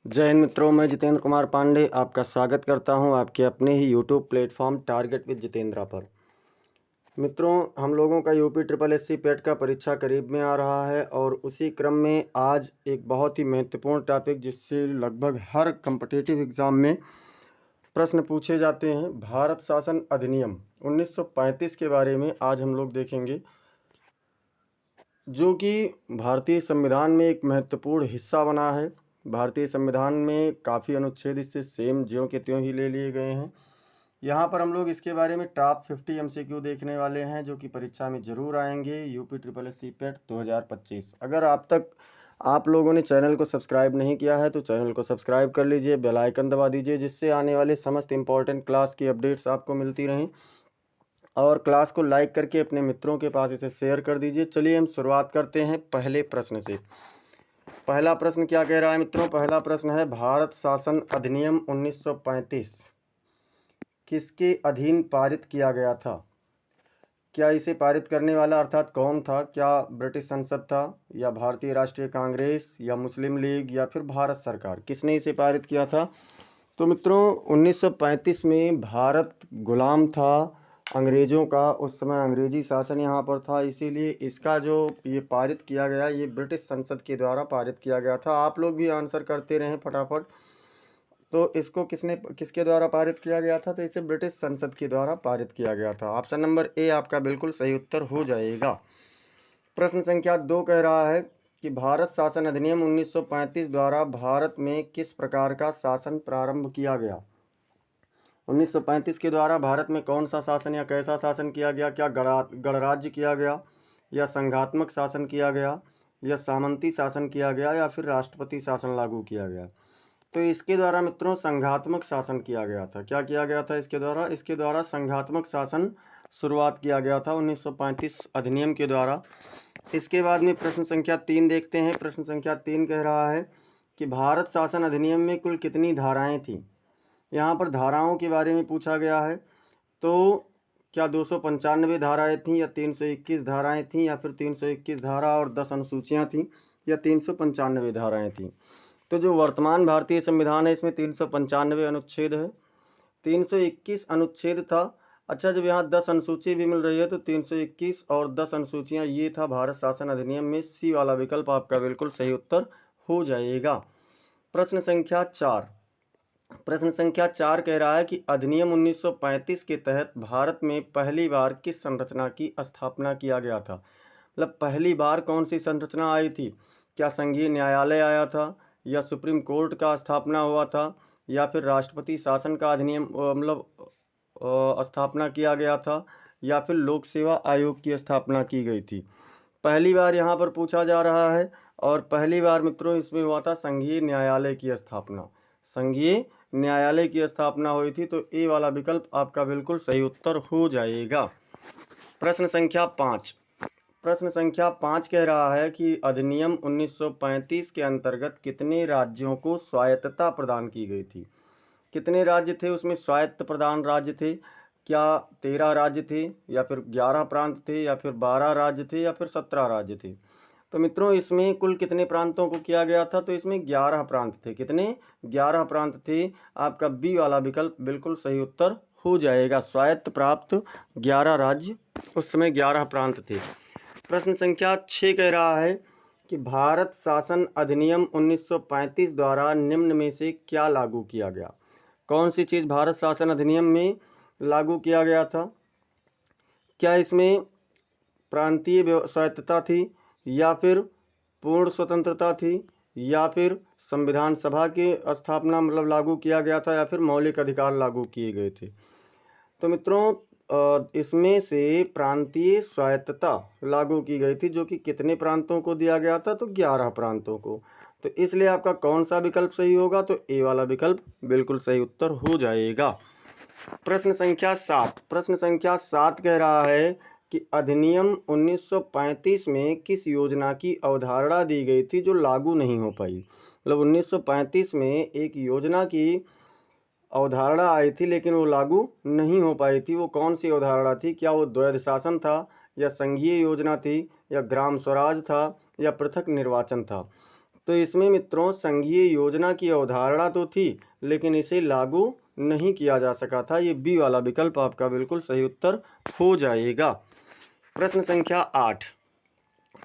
जय हिंद मित्रों, मैं जितेंद्र कुमार पांडे आपका स्वागत करता हूं आपके अपने ही YouTube platform target with Jitendra पर। मित्रों, हम लोगों का यूपी ट्रिपल एससी पेट का परीक्षा करीब में आ रहा है और उसी क्रम में आज एक बहुत ही महत्वपूर्ण टॉपिक जिससे लगभग हर कम्पिटिटिव एग्ज़ाम में प्रश्न पूछे जाते हैं, भारत शासन अधिनियम 1935 के बारे में आज हम लोग देखेंगे, जो कि भारतीय संविधान में एक महत्वपूर्ण हिस्सा बना है। भारतीय संविधान में काफ़ी अनुच्छेद इससे सेम ज्यों के त्यों ही ले लिए गए हैं। यहाँ पर हम लोग इसके बारे में टॉप 50 एमसीक्यू देखने वाले हैं, जो कि परीक्षा में ज़रूर आएंगे। यूपी ट्रिपल एससी पेट 2025। अगर आप लोगों ने चैनल को सब्सक्राइब नहीं किया है तो चैनल को सब्सक्राइब कर लीजिए, बेल आइकन दबा दीजिए, जिससे आने वाले समस्त इंपॉर्टेंट क्लास की अपडेट्स आपको मिलती रहें। और क्लास को लाइक करके अपने मित्रों के पास इसे शेयर कर दीजिए। चलिए हम शुरुआत करते हैं पहले प्रश्न से। पहला प्रश्न क्या कह रहा है मित्रों? पहला प्रश्न है, भारत शासन अधिनियम 1935 किसके अधीन पारित किया गया था? क्या इसे पारित करने वाला अर्थात कौन था? क्या ब्रिटिश संसद था, या भारतीय राष्ट्रीय कांग्रेस, या मुस्लिम लीग, या फिर भारत सरकार? किसने इसे पारित किया था? तो मित्रों, 1935 में भारत गुलाम था अंग्रेज़ों का। उस समय अंग्रेजी शासन यहाँ पर था, इसीलिए इसका जो ये पारित किया गया, ये ब्रिटिश संसद के द्वारा पारित किया गया था। आप लोग भी आंसर करते रहें फटाफट। तो इसको किसके द्वारा पारित किया गया था? तो इसे ब्रिटिश संसद के द्वारा पारित किया गया था। ऑप्शन नंबर ए आपका बिल्कुल सही उत्तर हो जाएगा। प्रश्न संख्या 2 कह रहा है कि भारत शासन अधिनियम 1935 द्वारा भारत में किस प्रकार का शासन प्रारंभ किया गया? 1935 के द्वारा भारत में कौन सा शासन या कैसा शासन किया गया? क्या गणराज्य किया गया, या संघात्मक शासन किया गया, या सामंती शासन किया गया, या फिर राष्ट्रपति शासन लागू किया गया? तो इसके द्वारा मित्रों संघात्मक शासन किया गया था। क्या किया गया था इसके द्वारा? इसके द्वारा संघात्मक शासन शुरुआत किया गया था 1935 अधिनियम के द्वारा। इसके बाद में प्रश्न संख्या 3 देखते हैं। प्रश्न संख्या 3 कह रहा है कि भारत शासन अधिनियम में कुल कितनी धाराएं थीं? यहाँ पर धाराओं के बारे में पूछा गया है। तो क्या 295 धाराएं थीं, या 321 धाराएं थीं, या फिर 321 धारा और 10 अनुसूचियाँ थीं, या 395 धाराएं थीं? तो जो वर्तमान भारतीय संविधान है इसमें 395 अनुच्छेद है, 321 अनुच्छेद था। अच्छा, जब यहाँ 10 अनुसूची भी मिल रही है तो 321 और 10 अनुसूचियाँ, ये था भारत शासन अधिनियम में। सी वाला विकल्प आपका बिल्कुल सही उत्तर हो जाएगा। प्रश्न संख्या 4। प्रश्न संख्या 4 कह रहा है कि अधिनियम 1935 के तहत भारत में पहली बार किस संरचना की स्थापना किया गया था? मतलब पहली बार कौन सी संरचना आई थी? क्या संघीय न्यायालय आया था, या सुप्रीम कोर्ट का स्थापना हुआ था, या फिर राष्ट्रपति शासन का अधिनियम स्थापना किया गया था, या फिर लोक सेवा आयोग की स्थापना की गई थी? पहली बार यहाँ पर पूछा जा रहा है, और पहली बार मित्रों इसमें हुआ था संघीय न्यायालय की स्थापना। संघीय न्यायालय की स्थापना हुई थी, तो ए वाला विकल्प आपका बिल्कुल सही उत्तर हो जाएगा। प्रश्न संख्या 5। प्रश्न संख्या 5 कह रहा है कि अधिनियम 1935 के अंतर्गत कितने राज्यों को स्वायत्तता प्रदान की गई थी? कितने राज्य थे उसमें स्वायत्त प्रदान राज्य थे? क्या 13 राज्य थे, या फिर 11 प्रांत थे, या फिर 12 राज्य थे, या फिर 17 राज्य थे? तो मित्रों इसमें कुल कितने प्रांतों को किया गया था? तो इसमें 11 प्रांत थे। कितने? 11 प्रांत थे। आपका बी वाला विकल्प बिल्कुल सही उत्तर हो जाएगा। स्वायत्त प्राप्त 11 राज्य, उस समय 11 प्रांत थे। प्रश्न संख्या 6 कह रहा है कि भारत शासन अधिनियम 1935 द्वारा निम्न में से क्या लागू किया गया? कौन सी चीज़ भारत शासन अधिनियम में लागू किया गया था? क्या इसमें प्रांतीय स्वायत्तता थी, या फिर पूर्ण स्वतंत्रता थी, या फिर संविधान सभा की स्थापना मतलब लागू किया गया था, या फिर मौलिक अधिकार लागू किए गए थे? तो मित्रों इसमें से प्रांतीय स्वायत्तता लागू की गई थी, जो कि कितने प्रांतों को दिया गया था? तो 11 प्रांतों को। तो इसलिए आपका कौन सा विकल्प सही होगा? तो ए वाला विकल्प बिल्कुल सही उत्तर हो जाएगा। प्रश्न संख्या 7। प्रश्न संख्या 7 कह रहा है कि अधिनियम 1935 में किस योजना की अवधारणा दी गई थी जो लागू नहीं हो पाई? मतलब 1935 में एक योजना की अवधारणा आई थी, लेकिन वो लागू नहीं हो पाई थी। वो कौन सी अवधारणा थी? क्या वो द्वैध शासन था, या संघीय योजना थी, या ग्राम स्वराज था, या पृथक निर्वाचन था? तो इसमें मित्रों संघीय योजना की अवधारणा तो थी, लेकिन इसे लागू नहीं किया जा सका था। ये बी वाला विकल्प आपका बिल्कुल सही उत्तर हो जाएगा। प्रश्न संख्या 8।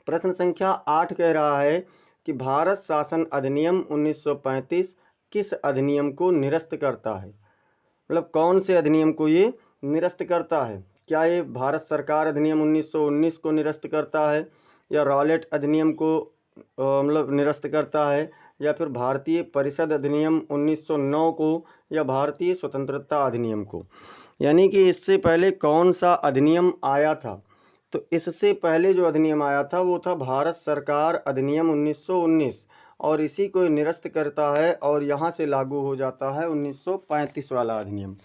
प्रश्न संख्या 8 कह रहा है कि भारत शासन अधिनियम 1935 किस अधिनियम को निरस्त करता है? मतलब कौन से अधिनियम को ये निरस्त करता है? क्या ये भारत सरकार अधिनियम 1919 को निरस्त करता है, या रॉलेट अधिनियम को मतलब निरस्त करता है, या फिर भारतीय परिषद अधिनियम 1909 को, या भारतीय स्वतंत्रता अधिनियम को? यानी कि इससे पहले कौन सा अधिनियम आया था? तो इससे पहले जो अधिनियम आया था वो था भारत सरकार अधिनियम 1919, और इसी को निरस्त करता है और यहाँ से लागू हो जाता है 1935 वाला अधिनियम।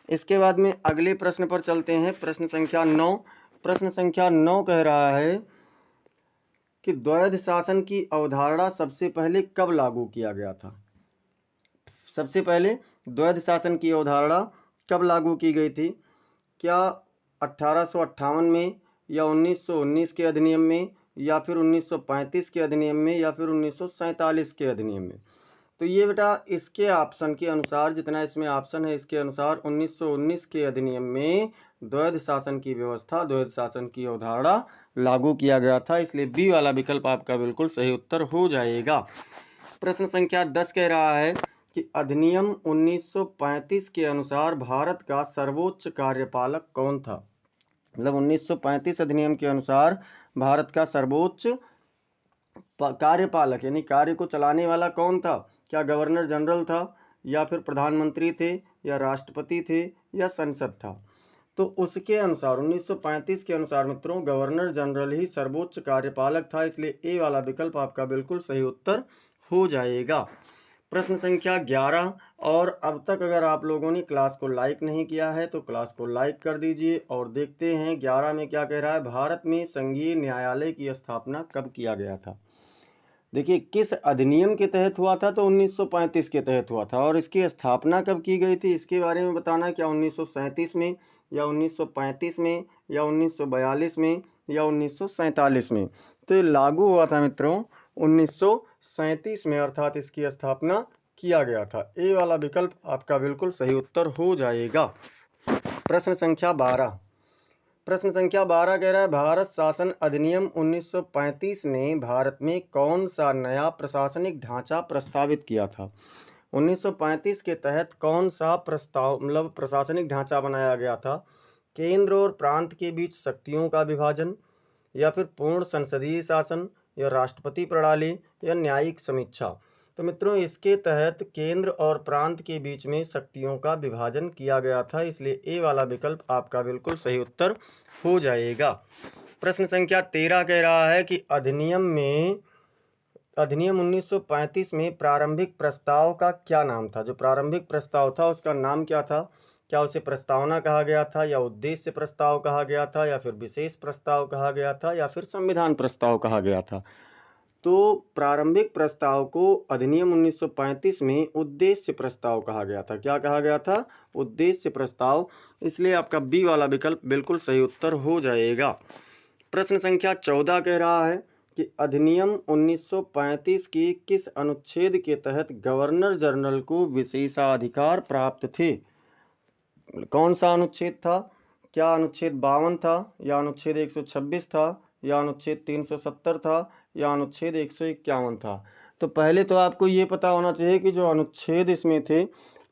इसके बाद में अगले प्रश्न पर चलते हैं, प्रश्न संख्या 9। प्रश्न संख्या 9 कह रहा है कि द्वैध शासन की अवधारणा सबसे पहले कब लागू किया गया था? सबसे पहले द्वैध शासन की अवधारणा कब लागू की गई थी? क्या 1858 में, या 1919 के अधिनियम में, या फिर 1935 के अधिनियम में, या फिर 1947 के अधिनियम में? तो ये बेटा इसके ऑप्शन के अनुसार, जितना इसमें ऑप्शन है इसके अनुसार 1919 के अधिनियम में द्वैध शासन की व्यवस्था, द्वैध शासन की अवधारणा लागू किया गया था। इसलिए बी वाला विकल्प आपका बिल्कुल सही उत्तर हो जाएगा। प्रश्न संख्या 10 कह रहा है कि अधिनियम 1935 के अनुसार भारत का सर्वोच्च कार्यपालक कौन था? मतलब 1935 अधिनियम के अनुसार भारत का सर्वोच्च कार्यपालक यानी कार्य को चलाने वाला कौन था? क्या गवर्नर जनरल था, या फिर प्रधानमंत्री थे, या राष्ट्रपति थे, या संसद था? तो उसके अनुसार 1935 के अनुसार मित्रों गवर्नर जनरल ही सर्वोच्च कार्यपालक था। इसलिए ए वाला विकल्प आपका बिल्कुल सही उत्तर हो जाएगा। प्रश्न संख्या 11। और अब तक अगर आप लोगों ने क्लास को लाइक नहीं किया है तो क्लास को लाइक कर दीजिए। और देखते हैं 11 में क्या कह रहा है। भारत में संघीय न्यायालय की स्थापना कब किया गया था? देखिए किस अधिनियम के तहत हुआ था? तो 1935 के तहत हुआ था। और इसकी स्थापना कब की गई थी इसके बारे में बताना। क्या 1937 में, या 1935 में, या 1942 में, या 1947 में? तो ये लागू हुआ था मित्रों 1937 में, अर्थात इसकी स्थापना किया गया था। ए वाला विकल्प आपका बिल्कुल सही उत्तर हो जाएगा। प्रश्न संख्या 12। प्रश्न संख्या 12 कह रहा है भारत शासन अधिनियम 1935 ने भारत में कौन सा नया प्रशासनिक ढांचा प्रस्तावित किया था? 1935 के तहत कौन सा प्रशासनिक ढांचा बनाया गया था? केंद्र और प्रांत के बीच शक्तियों का विभाजन, या फिर पूर्ण संसदीय शासन, या राष्ट्रपति प्रणाली, या न्यायिक समीक्षा? तो मित्रों इसके तहत केंद्र और प्रांत के बीच में शक्तियों का विभाजन किया गया था। इसलिए ए वाला विकल्प आपका बिल्कुल सही उत्तर हो जाएगा। प्रश्न संख्या 13 कह रहा है कि अधिनियम 1935 में प्रारंभिक प्रस्ताव का क्या नाम था? जो प्रारंभिक प्रस्ताव था उसका नाम क्या था? क्या उसे प्रस्तावना कहा गया था, या उद्देश्य प्रस्ताव कहा गया था, या फिर विशेष प्रस्ताव कहा गया था, या फिर संविधान प्रस्ताव कहा गया था? तो प्रारंभिक प्रस्ताव को अधिनियम 1935 में उद्देश्य प्रस्ताव कहा गया था। क्या कहा गया था? उद्देश्य प्रस्ताव। इसलिए आपका बी वाला विकल्प बिल्कुल सही उत्तर हो जाएगा। प्रश्न संख्या 14 कह रहा है कि अधिनियम 1935 के किस अनुच्छेद के तहत गवर्नर जनरल को विशेषाधिकार प्राप्त थे? कौन सा अनुच्छेद था? क्या अनुच्छेद 52 था, या अनुच्छेद 126 था, या अनुच्छेद 370 था, या अनुच्छेद 151 था? तो पहले तो आपको ये पता होना चाहिए कि जो अनुच्छेद इसमें थे,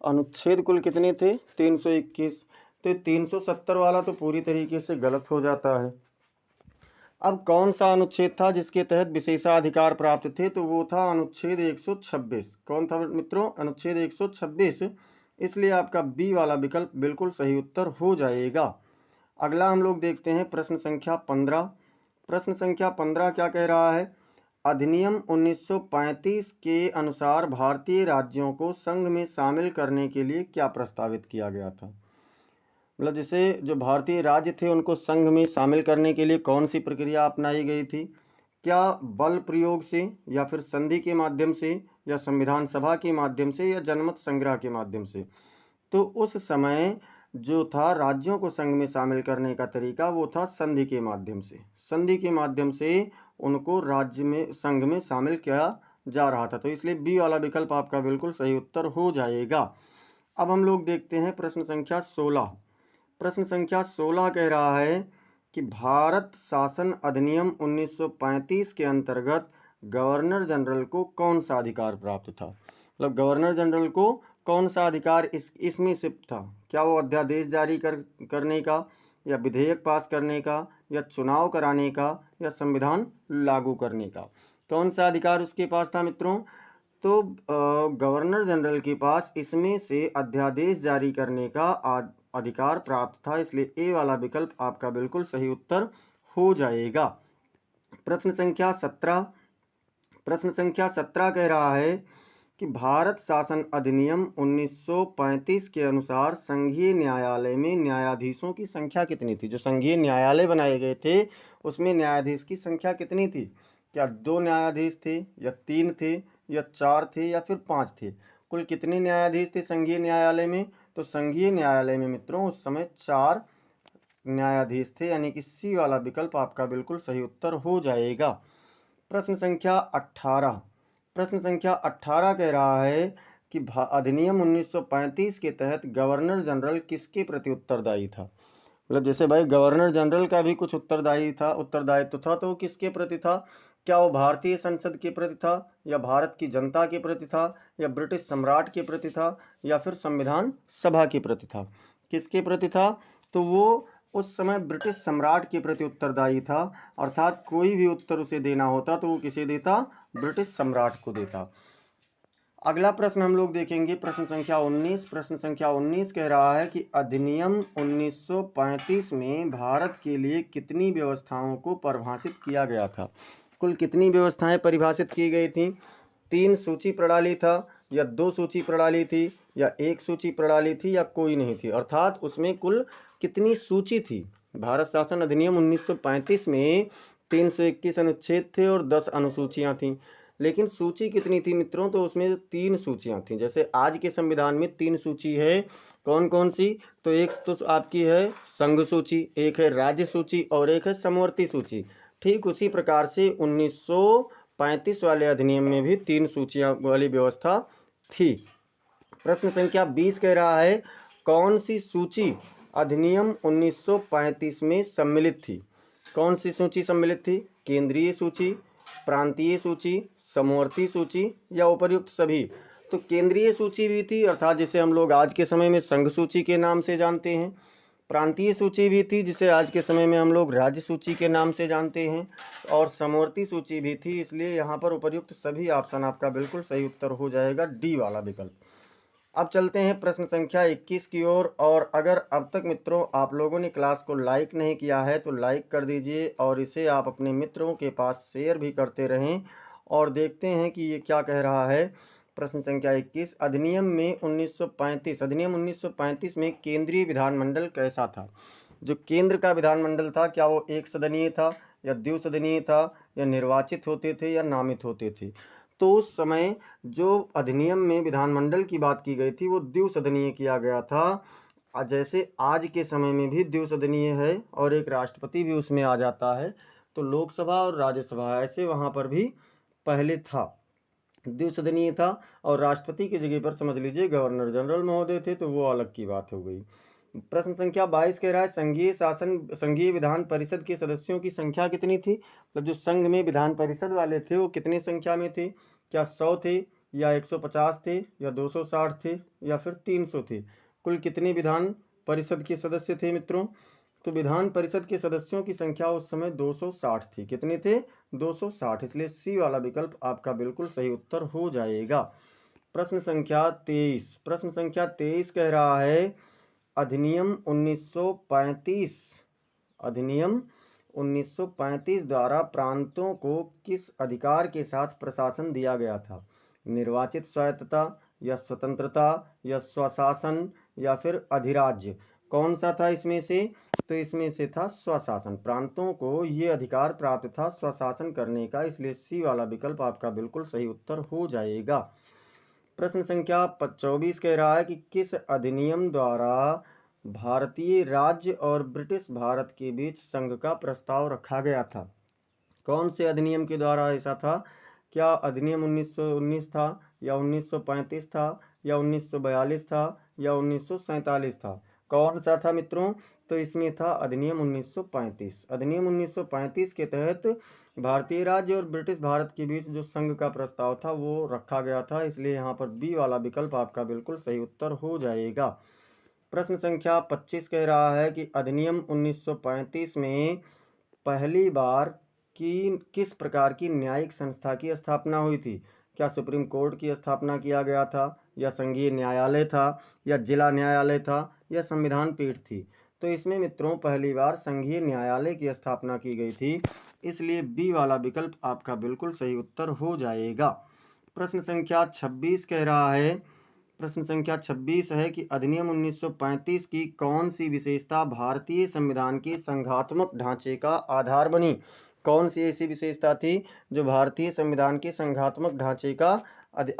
अनुच्छेद कुल कितने थे? 321। तो 370 वाला तो पूरी तरीके से गलत हो जाता है। अब कौन सा अनुच्छेद था जिसके तहत विशेषाधिकार प्राप्त थे? तो वो था अनुच्छेद 126। कौन था मित्रों? अनुच्छेद 126। इसलिए आपका बी वाला विकल्प बिल्कुल सही उत्तर हो जाएगा। अगला हम लोग देखते हैं प्रश्न संख्या 15। प्रश्न संख्या 15 क्या कह रहा है? अधिनियम 1935 के अनुसार भारतीय राज्यों को संघ में शामिल करने के लिए क्या प्रस्तावित किया गया था? मतलब जैसे जो भारतीय राज्य थे उनको संघ में शामिल करने के लिए कौन सी प्रक्रिया अपनाई गई थी? क्या बल प्रयोग से, या फिर संधि के माध्यम से, या संविधान सभा के माध्यम से, या जनमत संग्रह के माध्यम से? तो उस समय जो था राज्यों को संघ में शामिल करने का तरीका वो था संधि के माध्यम से। संधि के माध्यम से उनको राज्य में संघ में शामिल किया जा रहा था। तो इसलिए बी वाला विकल्प आपका बिल्कुल सही उत्तर हो जाएगा। अब हम लोग देखते हैं प्रश्न संख्या 16। प्रश्न संख्या 16 कह रहा है कि भारत शासन अधिनियम 1935 के अंतर्गत गवर्नर जनरल को कौन सा अधिकार प्राप्त था। मतलब गवर्नर जनरल को कौन सा अधिकार इसमें सिर्फ था। क्या वो अध्यादेश जारी करने का, या विधेयक पास करने का, या चुनाव कराने का, या संविधान लागू करने का। कौन सा अधिकार उसके पास था मित्रों। तो गवर्नर जनरल के पास इसमें से अध्यादेश जारी करने का अधिकार प्राप्त था। इसलिए ए वाला विकल्प आपका बिल्कुल सही उत्तर हो जाएगा। प्रश्न संख्या 17 कह रहा है कि भारत शासन अधिनियम 1935 के अनुसार संघीय न्यायालय में न्यायाधीशों की संख्या कितनी थी। जो संघीय न्यायालय बनाए गए थे उसमें न्यायाधीश की संख्या कितनी थी। क्या 2 न्यायाधीश थे, या 3 थे, या 4 थे, या फिर 5 थे। कुल कितने न्यायाधीश थे संघीय न्यायालय में। तो संघीय न्यायालय में मित्रों उस समय 4 न्यायाधीश थे, यानी कि सी वाला विकल्प आपका बिल्कुल सही उत्तर हो जाएगा। प्रश्न संख्या 18 कह रहा है कि अधिनियम 1935 के तहत गवर्नर जनरल किसके प्रति उत्तरदायी था। मतलब जैसे भाई गवर्नर जनरल का भी कुछ उत्तरदायित्व था, तो वो किसके प्रति था। क्या वो भारतीय संसद के प्रति था, या भारत की जनता के प्रति था, या ब्रिटिश सम्राट के प्रति था, या फिर संविधान सभा के प्रति था। किसके प्रति था। तो वो उस समय ब्रिटिश सम्राट के प्रति उत्तरदायी था। अर्थात कोई भी उत्तर उसे देना होता तो वो किसे देता, ब्रिटिश सम्राट को देता। अगला प्रश्न हम लोग देखेंगे प्रश्न संख्या 19। प्रश्न संख्या 19 कह रहा है कि अधिनियम 1935 में भारत के लिए कितनी व्यवस्थाओं को परिभाषित किया गया था। कुल कितनी व्यवस्थाएं परिभाषित की गई थी। 3 सूची प्रणाली था, या 2 सूची प्रणाली थी, या 1 सूची प्रणाली थी, या कोई नहीं थी। अर्थात उसमें कुल कितनी सूची थी। भारत शासन अधिनियम 1935 में 321 अनुच्छेद थे और 10 अनुसूचियां थीं। लेकिन सूची कितनी थी मित्रों। तो उसमें 3 सूचियां थीं। जैसे आज के संविधान में 3 सूची है। कौन कौन सी। तो एक तो आपकी है संघ सूची, एक है राज्य सूची, और एक है समवर्ती सूची। ठीक उसी प्रकार से 1935 वाले अधिनियम में भी 3 सूचियां वाली व्यवस्था थी। प्रश्न संख्या 20 कह रहा है कौन सी सूची अधिनियम 1935 में सम्मिलित थी। कौन सी सूची सम्मिलित थी। केंद्रीय सूची, प्रांतीय सूची, समवर्ती सूची, या उपर्युक्त सभी। तो केंद्रीय सूची भी थी, अर्थात जिसे हम लोग आज के समय में संघ सूची के नाम से जानते हैं। प्रांतीय सूची भी थी, जिसे आज के समय में हम लोग राज्य सूची के नाम से जानते हैं। और समवर्ती सूची भी थी। इसलिए यहाँ पर उपर्युक्त सभी ऑप्शन आपका बिल्कुल सही उत्तर हो जाएगा, डी वाला विकल्प। अब चलते हैं प्रश्न संख्या 21 की ओर। और अगर अब तक मित्रों आप लोगों ने क्लास को लाइक नहीं किया है तो लाइक कर दीजिए, और इसे आप अपने मित्रों के पास शेयर भी करते रहें। और देखते हैं कि ये क्या कह रहा है। प्रश्न संख्या 21, अधिनियम 1935 में केंद्रीय विधानमंडल कैसा था। जो केंद्र का विधानमंडल था, क्या वो एक सदनीय था, या द्विसदनीय था, या निर्वाचित होते थे, या नामित होते थे। तो उस समय जो अधिनियम में विधानमंडल की बात की गई थी वो द्विसदनीय किया गया था। जैसे आज के समय में भी द्विसदनीय है, और एक राष्ट्रपति भी उसमें आ जाता है। तो लोकसभा और राज्यसभा ऐसे वहाँ पर भी पहले था, द्विसदनीय था। और राष्ट्रपति की जगह पर समझ लीजिए गवर्नर जनरल महोदय थे, तो वो अलग की बात हो गई। प्रश्न संख्या 22 कह रहा है संघीय विधान परिषद के सदस्यों की संख्या कितनी थी। मतलब जो संघ में विधान परिषद वाले थे वो कितनी संख्या में थे। क्या 100 थे, या 150 थे, या 260 थे, या फिर 300 थे। कुल कितने विधान परिषद के सदस्य थे मित्रों। तो विधान परिषद के सदस्यों की संख्या उस समय 260 थी। कितने थे, 260। इसलिए सी वाला विकल्प आपका बिल्कुल सही उत्तर हो जाएगा। प्रश्न संख्या 23 कह रहा है अधिनियम 1935 द्वारा प्रांतों को किस अधिकार के साथ प्रशासन दिया गया था। निर्वाचित स्वायत्तता, या स्वतंत्रता, या स्वशासन, या फिर अधिराज्य। कौन सा था इसमें से। तो इसमें से था स्वशासन। प्रांतों को ये अधिकार प्राप्त था स्वशासन करने का। इसलिए सी वाला विकल्प आपका बिल्कुल सही उत्तर हो जाएगा। प्रश्न संख्या 24 कह रहा है कि किस अधिनियम द्वारा भारतीय राज्य और ब्रिटिश भारत के बीच संघ का प्रस्ताव रखा गया था। कौन से अधिनियम के द्वारा ऐसा था क्या अधिनियम 1919 था या 1935 था या 1942 था या 1947 था? कौन सा था मित्रों? तो इसमें था अधिनियम 1935। अधिनियम 1935 के तहत भारतीय राज्य और ब्रिटिश भारत के बीच जो संघ का प्रस्ताव था वो रखा गया था, इसलिए यहाँ पर बी वाला विकल्प आपका बिल्कुल सही उत्तर हो जाएगा। प्रश्न संख्या 25 कह रहा है कि अधिनियम 1935 में पहली बार किस प्रकार की न्यायिक संस्था की स्थापना हुई थी? क्या सुप्रीम कोर्ट की स्थापना किया गया था या संघीय न्यायालय था या जिला न्यायालय था या संविधान पीठ थी? तो इसमें मित्रों पहली बार संघीय न्यायालय की स्थापना की गई थी, इसलिए बी वाला विकल्प आपका बिल्कुल सही उत्तर हो जाएगा। प्रश्न संख्या 26 कह रहा है, प्रश्न संख्या 26 है कि अधिनियम 1935 की कौन सी विशेषता भारतीय संविधान के संघात्मक ढांचे का आधार बनी? कौन सी ऐसी विशेषता थी जो भारतीय संविधान के संघात्मक ढांचे का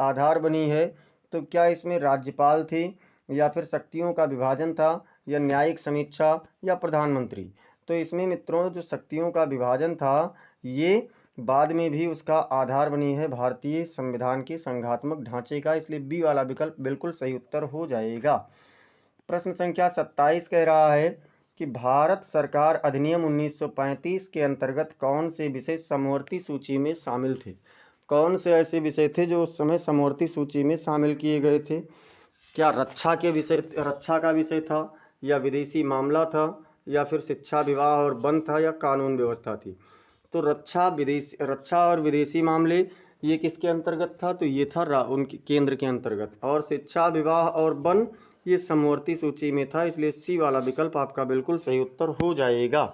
आधार बनी है? तो क्या इसमें राज्यपाल थी या फिर शक्तियों का विभाजन था या न्यायिक समीक्षा या प्रधानमंत्री? तो इसमें मित्रों जो शक्तियों का विभाजन था ये बाद में भी उसका आधार बनी है भारतीय संविधान के संघात्मक ढांचे का, इसलिए बी वाला विकल्प बिल्कुल सही उत्तर हो जाएगा। प्रश्न संख्या 27 कह रहा है कि भारत सरकार अधिनियम 1935 के अंतर्गत कौन से विषय समवर्ती सूची में शामिल थे? कौन से ऐसे विषय थे जो उस समय समवर्ती सूची में शामिल किए गए थे? क्या रक्षा का विषय था या विदेशी मामला था या फिर शिक्षा, विवाह और वन था या कानून व्यवस्था थी? तो रक्षा और विदेशी मामले ये किसके अंतर्गत था? तो ये था उनके केंद्र के अंतर्गत, और शिक्षा, विवाह और वन ये समवर्ती सूची में था, इसलिए सी वाला विकल्प आपका बिल्कुल सही उत्तर हो जाएगा।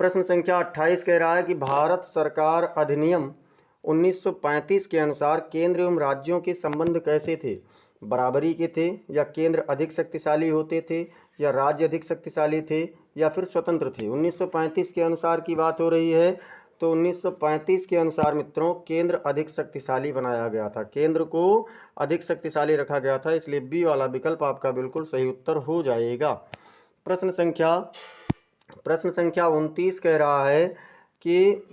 प्रश्न संख्या 28 कह रहा है कि भारत सरकार अधिनियम 1935 के अनुसार केंद्र एवं राज्यों के संबंध कैसे थे? बराबरी के थे या केंद्र अधिक शक्तिशाली होते थे या राज्य अधिक शक्तिशाली थे या फिर स्वतंत्र थे? 1935 के अनुसार की बात हो रही है, तो 1935 के अनुसार मित्रों केंद्र अधिक शक्तिशाली बनाया गया था, केंद्र को अधिक शक्तिशाली रखा गया था, इसलिए बी वाला विकल्प आपका बिल्कुल सही उत्तर हो जाएगा। प्रश्न संख्या 29 कह रहा है कि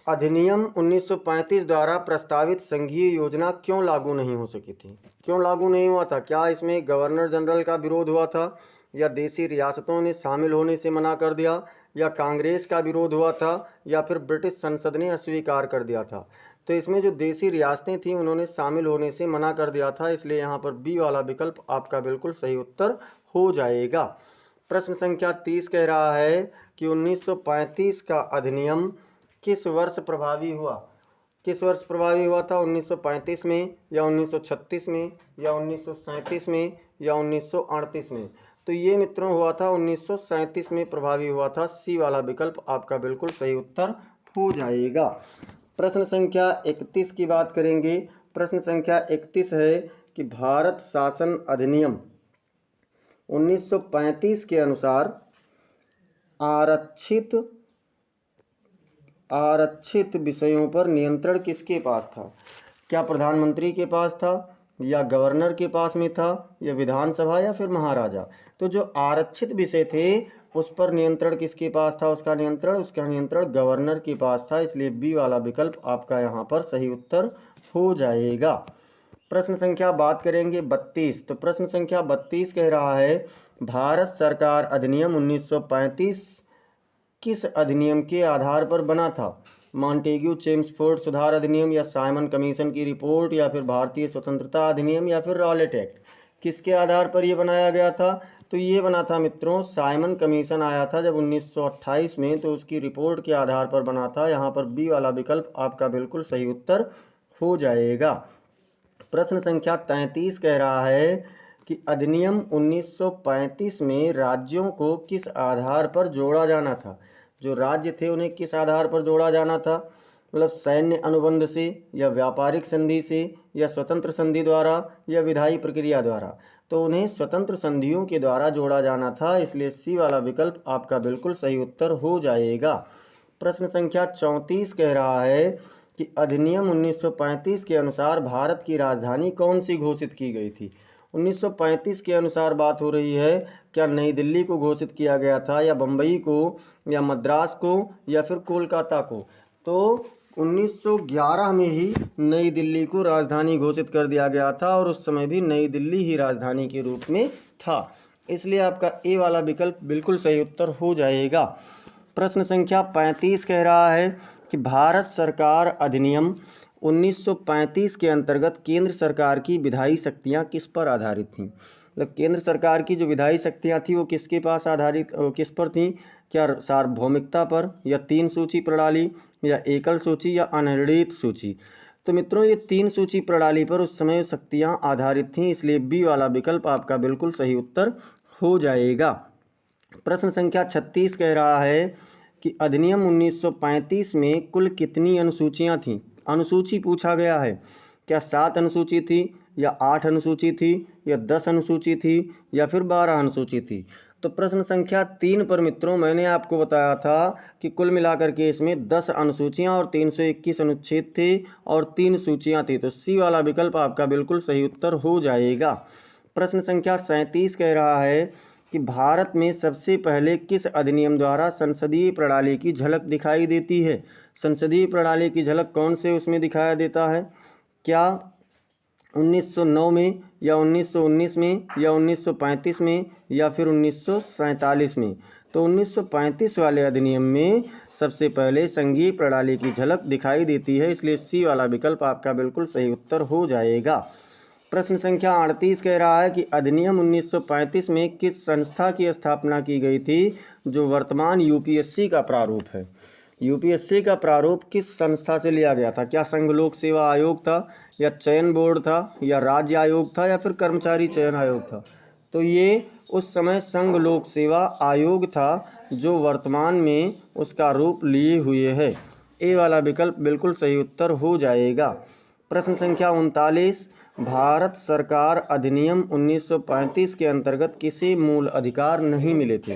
अधिनियम 1935 द्वारा प्रस्तावित संघीय योजना क्यों लागू नहीं हो सकी थी? क्यों लागू नहीं हुआ था? क्या इसमें गवर्नर जनरल का विरोध हुआ था या देशी रियासतों ने शामिल होने से मना कर दिया या कांग्रेस का विरोध हुआ था या फिर ब्रिटिश संसद ने अस्वीकार कर दिया था? तो इसमें जो देशी रियासतें थीं उन्होंने शामिल होने से मना कर दिया था, इसलिए यहाँ पर बी वाला विकल्प आपका बिल्कुल सही उत्तर हो जाएगा। प्रश्न संख्या 30 कह रहा है कि 1935 का अधिनियम किस वर्ष प्रभावी हुआ? किस वर्ष प्रभावी हुआ था? 1935 में या 1936 में या 1937 में या 1938 में? तो ये मित्रों हुआ था 1937 में प्रभावी हुआ था, सी वाला विकल्प आपका बिल्कुल सही उत्तर हो जाएगा। प्रश्न संख्या 31 की बात करेंगे। प्रश्न संख्या 31 है कि भारत शासन अधिनियम 1935 के अनुसार आरक्षित विषयों पर नियंत्रण किसके पास था? क्या प्रधानमंत्री के पास था या गवर्नर के पास में था या विधानसभा या फिर महाराजा? तो जो आरक्षित विषय थे उस पर नियंत्रण किसके पास था? उसका नियंत्रण गवर्नर के पास था, इसलिए बी वाला विकल्प आपका यहाँ पर सही उत्तर हो जाएगा। प्रश्न संख्या बात करेंगे 32। तो प्रश्न संख्या 32 कह रहा है भारत सरकार अधिनियम 1935 किस अधिनियम के आधार पर बना था? मॉन्टेग्यू चेम्सफोर्ड सुधार अधिनियम या साइमन कमीशन की रिपोर्ट या फिर भारतीय स्वतंत्रता अधिनियम या फिर रॉलेट एक्ट? किसके आधार पर यह बनाया गया था? तो ये बना था मित्रों साइमन कमीशन आया था जब 1928 में, तो उसकी रिपोर्ट के आधार पर बना था। यहाँ पर बी वाला विकल्प आपका बिल्कुल सही उत्तर हो जाएगा। प्रश्न संख्या 33 कह रहा है कि अधिनियम 1935 में राज्यों को किस आधार पर जोड़ा जाना था? जो राज्य थे उन्हें किस आधार पर जोड़ा जाना था? मतलब सैन्य अनुबंध से या व्यापारिक संधि से या स्वतंत्र संधि द्वारा या विधायी प्रक्रिया द्वारा? तो उन्हें स्वतंत्र संधियों के द्वारा जोड़ा जाना था, इसलिए सी वाला विकल्प आपका बिल्कुल सही उत्तर हो जाएगा। प्रश्न संख्या 34 कह रहा है कि अधिनियम 1935 के अनुसार भारत की राजधानी कौन सी घोषित की गई थी? 1935 के अनुसार बात हो रही है, क्या नई दिल्ली को घोषित किया गया था या बम्बई को या मद्रास को या फिर कोलकाता को? तो 1911 में ही नई दिल्ली को राजधानी घोषित कर दिया गया था और उस समय भी नई दिल्ली ही राजधानी के रूप में था। इसलिए आपका ए वाला विकल्प बिल्कुल सही उत्तर हो जाएगा। प्रश्न संख्या 35 कह रहा है कि भारत सरकार अधिनियम 1935 के अंतर्गत केंद्र सरकार की विधायी शक्तियाँ किस पर आधारित थीं। मतलब केंद्र सरकार की जो विधायी शक्तियाँ थी वो किसके पास आधारित किस पर थीं? क्या सार्वभौमिकता पर, या 3 सूची प्रणाली, या एकल सूची, या अनिर्णीत सूची। तो मित्रों ये 3 सूची प्रणाली पर उस समय शक्तियाँ आधारित थीं, इसलिए बी वाला विकल्प आपका बिल्कुल सही उत्तर हो जाएगा। प्रश्न संख्या 36 कह रहा है कि अधिनियम 1935 में कुल कितनी अनुसूचियाँ थीं। अनुसूची पूछा गया है। क्या 7 अनुसूची थी, या 8 अनुसूची थी, या 10 अनुसूची थी, या फिर 12 अनुसूची थी। तो प्रश्न संख्या 3 पर मित्रों मैंने आपको बताया था कि कुल मिलाकर के इसमें 10 अनुसूचियाँ और 321 अनुच्छेद थे और 3 सूचियाँ थी। तो सी वाला विकल्प आपका बिल्कुल सही उत्तर हो जाएगा। प्रश्न संख्या 37 कह रहा है कि भारत में सबसे पहले किस अधिनियम द्वारा संसदीय प्रणाली की झलक दिखाई देती है। संसदीय प्रणाली की झलक कौन से उसमें दिखाया देता है? क्या 1909 में, या 1919 में, या 1935 में, या फिर 1947 में। तो 1935 वाले अधिनियम में सबसे पहले संघीय प्रणाली की झलक दिखाई देती है, इसलिए सी वाला विकल्प आपका बिल्कुल सही उत्तर हो जाएगा। प्रश्न संख्या 38 कह रहा है कि अधिनियम 1935 में किस संस्था की स्थापना की गई थी जो वर्तमान यूपीएससी का प्रारूप है। यूपीएससी का प्रारूप किस संस्था से लिया गया था? क्या संघ लोक सेवा आयोग था, या चयन बोर्ड था, या राज्य आयोग था, या फिर कर्मचारी चयन आयोग था। तो ये उस समय संघ लोक सेवा आयोग था जो वर्तमान में उसका रूप लिए हुए है। ए वाला विकल्प बिल्कुल सही उत्तर हो जाएगा। प्रश्न संख्या 39 भारत सरकार अधिनियम 1935 के अंतर्गत किसे मूल अधिकार नहीं मिले थे।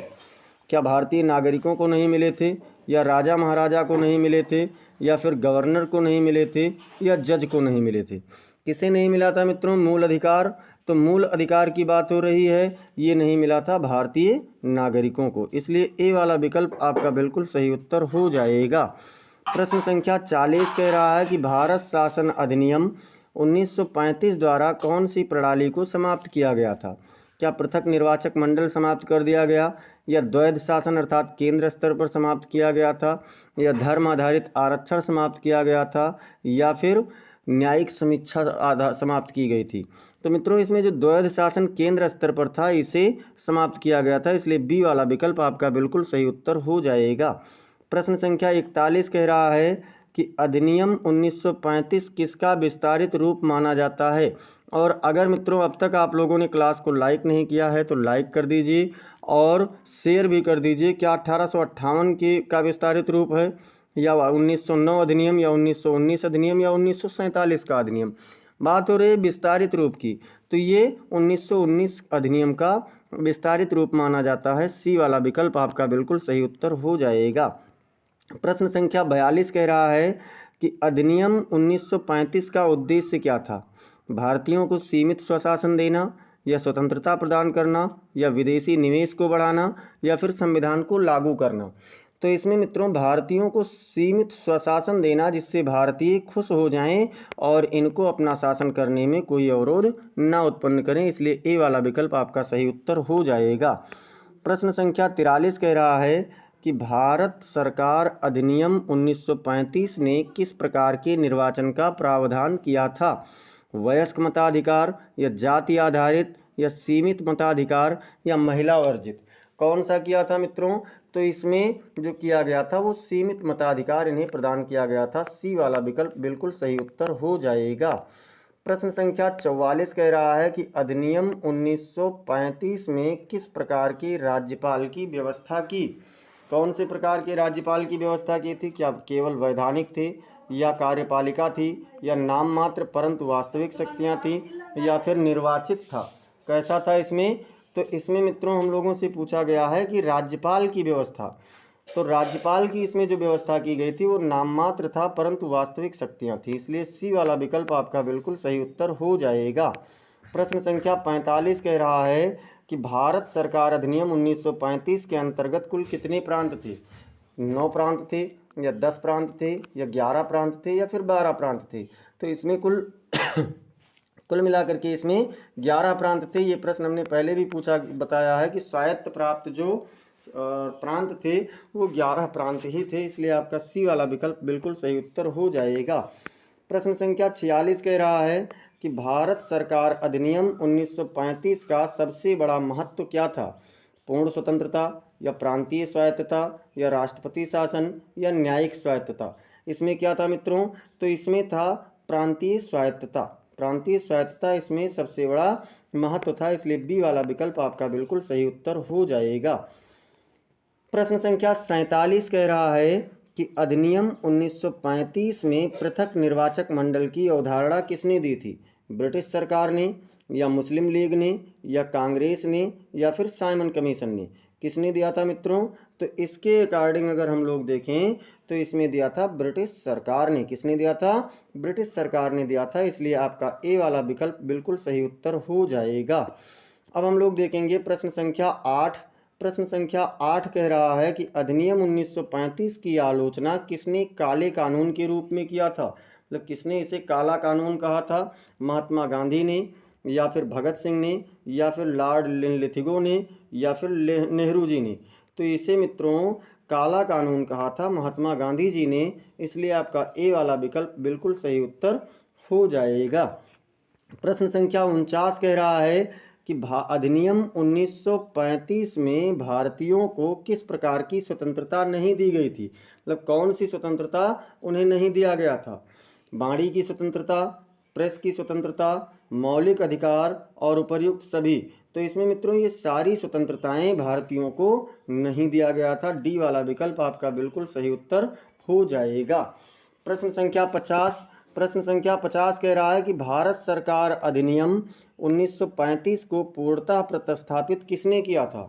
क्या भारतीय नागरिकों को नहीं मिले थे, या राजा महाराजा को नहीं मिले थे, या फिर गवर्नर को नहीं मिले थे, या जज को नहीं मिले थे। किसे नहीं मिला था मित्रों मूल अधिकार? तो मूल अधिकार की बात हो रही है, ये नहीं मिला था भारतीय नागरिकों को, इसलिए ए वाला विकल्प आपका बिल्कुल सही उत्तर हो जाएगा। प्रश्न संख्या 40 कह रहा है कि भारत शासन अधिनियम 1935 द्वारा कौन सी प्रणाली को समाप्त किया गया था। क्या पृथक निर्वाचक मंडल समाप्त कर दिया गया, या द्वैध शासन अर्थात केंद्र स्तर पर समाप्त किया गया था, या धर्म आधारित आरक्षण समाप्त किया गया था, या फिर न्यायिक समीक्षा समाप्त की गई थी। तो मित्रों इसमें जो द्वैध शासन केंद्र स्तर पर था इसे समाप्त किया गया था, इसलिए बी वाला विकल्प आपका बिल्कुल सही उत्तर हो जाएगा। प्रश्न संख्या 41 कह रहा है कि अधिनियम 1935 किसका विस्तारित रूप माना जाता है। और अगर मित्रों अब तक आप लोगों ने क्लास को लाइक नहीं किया है तो लाइक कर दीजिए और शेयर भी कर दीजिए। क्या 1858 के का विस्तारित रूप है, या 1909 अधिनियम, या 1919 अधिनियम, या 1947 का अधिनियम। बात हो रही है विस्तारित रूप की, तो ये 1919 अधिनियम का विस्तारित रूप माना जाता है। सी वाला विकल्प आपका बिल्कुल सही उत्तर हो जाएगा। प्रश्न संख्या 42 कह रहा है कि अधिनियम 1935 का उद्देश्य क्या था। भारतीयों को सीमित स्वशासन देना, या स्वतंत्रता प्रदान करना, या विदेशी निवेश को बढ़ाना, या फिर संविधान को लागू करना। तो इसमें मित्रों भारतीयों को सीमित स्वशासन देना जिससे भारतीय खुश हो जाएं और इनको अपना शासन करने में कोई अवरोध न उत्पन्न करें, इसलिए ए वाला विकल्प आपका सही उत्तर हो जाएगा। प्रश्न संख्या 43 कह रहा है कि भारत सरकार अधिनियम 1935 ने किस प्रकार के निर्वाचन का प्रावधान किया था। वयस्क मताधिकार, या जाति आधारित, या सीमित मताधिकार, या महिला वर्जित। कौन सा किया था मित्रों? तो इसमें जो किया गया था वो सीमित मताधिकार इन्हें प्रदान किया गया था। सी वाला विकल्प बिल्कुल सही उत्तर हो जाएगा। प्रश्न संख्या 44 कह रहा है कि अधिनियम 1935 में किस प्रकार के राज्यपाल की व्यवस्था की। कौन से प्रकार के राज्यपाल की व्यवस्था की थी? क्या केवल वैधानिक थे, या कार्यपालिका थी, या नाम मात्र परंतु वास्तविक शक्तियाँ थी, या फिर निर्वाचित था। कैसा था इसमें? तो इसमें मित्रों हम लोगों से पूछा गया है कि राज्यपाल की व्यवस्था। तो राज्यपाल की इसमें जो व्यवस्था की गई थी वो नाम मात्र था परंतु वास्तविक शक्तियाँ थी, इसलिए सी वाला विकल्प आपका बिल्कुल सही उत्तर हो जाएगा। प्रश्न संख्या 45 कह रहा है कि भारत सरकार अधिनियम 1935 के अंतर्गत कुल कितने प्रांत थे। 9 प्रांत थे, या 10 प्रांत थे या 11 प्रांत थे या फिर 12 प्रांत थे। तो इसमें कुल कुल मिलाकर के इसमें 11 प्रांत थे। ये प्रश्न हमने पहले भी पूछा बताया है कि स्वायत्त प्राप्त जो प्रांत थे वो 11 प्रांत ही थे, इसलिए आपका सी वाला विकल्प बिल्कुल सही उत्तर हो जाएगा। प्रश्न संख्या 46 कह रहा है कि भारत सरकार अधिनियम 1935 का सबसे बड़ा महत्व क्या था? पूर्ण स्वतंत्रता या प्रांतीय स्वायत्तता या राष्ट्रपति शासन या न्यायिक स्वायत्तता। इसमें क्या था मित्रों? तो इसमें था प्रांतीय स्वायत्तता। प्रांतीय स्वायत्तता इसमें सबसे बड़ा महत्व था, इसलिए बी वाला विकल्प आपका बिल्कुल सही उत्तर हो जाएगा। प्रश्न संख्या 47 कह रहा है कि अधिनियम 1935 में पृथक निर्वाचक मंडल की अवधारणा किसने दी थी? ब्रिटिश सरकार ने या मुस्लिम लीग ने या कांग्रेस ने या फिर साइमन कमीशन ने? किसने दिया था मित्रों? तो इसके अकॉर्डिंग अगर हम लोग देखें तो इसमें दिया था ब्रिटिश सरकार ने। किसने दिया था? ब्रिटिश सरकार ने दिया था, इसलिए आपका ए वाला विकल्प बिल्कुल सही उत्तर हो जाएगा। अब हम लोग देखेंगे प्रश्न संख्या 8। प्रश्न संख्या 8 कह रहा है कि अधिनियम 1935 की आलोचना किसने काले कानून के रूप में किया था? मतलब किसने इसे काला कानून कहा था? महात्मा गांधी ने या फिर भगत सिंह ने या फिर लॉर्ड लिंलिथिगो ने या फिर नेहरू जी ने? तो इसे मित्रों काला कानून कहा था महात्मा गांधी जी ने, इसलिए आपका ए वाला विकल्प बिल्कुल सही उत्तर हो जाएगा। प्रश्न संख्या 49 कह रहा है कि अधिनियम 1935 में भारतीयों को किस प्रकार की स्वतंत्रता नहीं दी गई थी? मतलब कौन सी स्वतंत्रता उन्हें नहीं दिया गया था? वाणी की स्वतंत्रता, प्रेस की स्वतंत्रता, मौलिक अधिकार और उपर्युक्त सभी। तो इसमें मित्रों ये सारी स्वतंत्रताएं भारतीयों को नहीं दिया गया था। डी वाला विकल्प आपका बिल्कुल सही उत्तर हो जाएगा। प्रश्न संख्या 50 कह रहा है कि भारत सरकार अधिनियम 1935 को पूर्णतः प्रतिस्थापित किसने किया था?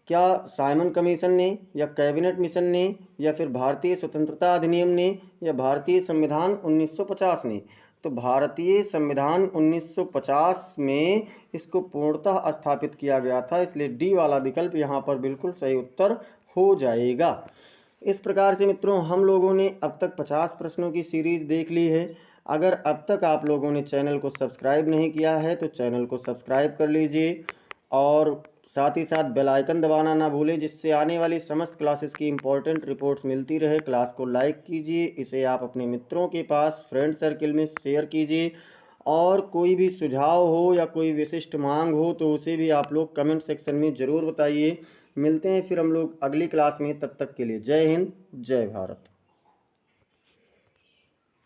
क्या साइमन कमीशन ने या कैबिनेट मिशन ने या फिर भारतीय स्वतंत्रता अधिनियम ने या भारतीय संविधान 1950 ने? तो भारतीय संविधान 1950 में इसको पूर्णतः स्थापित किया गया था, इसलिए डी वाला विकल्प यहाँ पर बिल्कुल सही उत्तर हो जाएगा। इस प्रकार से मित्रों हम लोगों ने अब तक 50 प्रश्नों की सीरीज देख ली है। अगर अब तक आप लोगों ने चैनल को सब्सक्राइब नहीं किया है तो चैनल को सब्सक्राइब कर लीजिए और साथ ही साथ बेल आइकन दबाना ना भूलें, जिससे आने वाली समस्त क्लासेस की इंपॉर्टेंट रिपोर्ट्स मिलती रहे। क्लास को लाइक कीजिए, इसे आप अपने मित्रों के पास फ्रेंड सर्किल में शेयर कीजिए और कोई भी सुझाव हो या कोई विशिष्ट मांग हो तो उसे भी आप लोग कमेंट सेक्शन में ज़रूर बताइए। मिलते हैं फिर हम लोग अगली क्लास में, तब तक के लिए जय हिंद, जय भारत।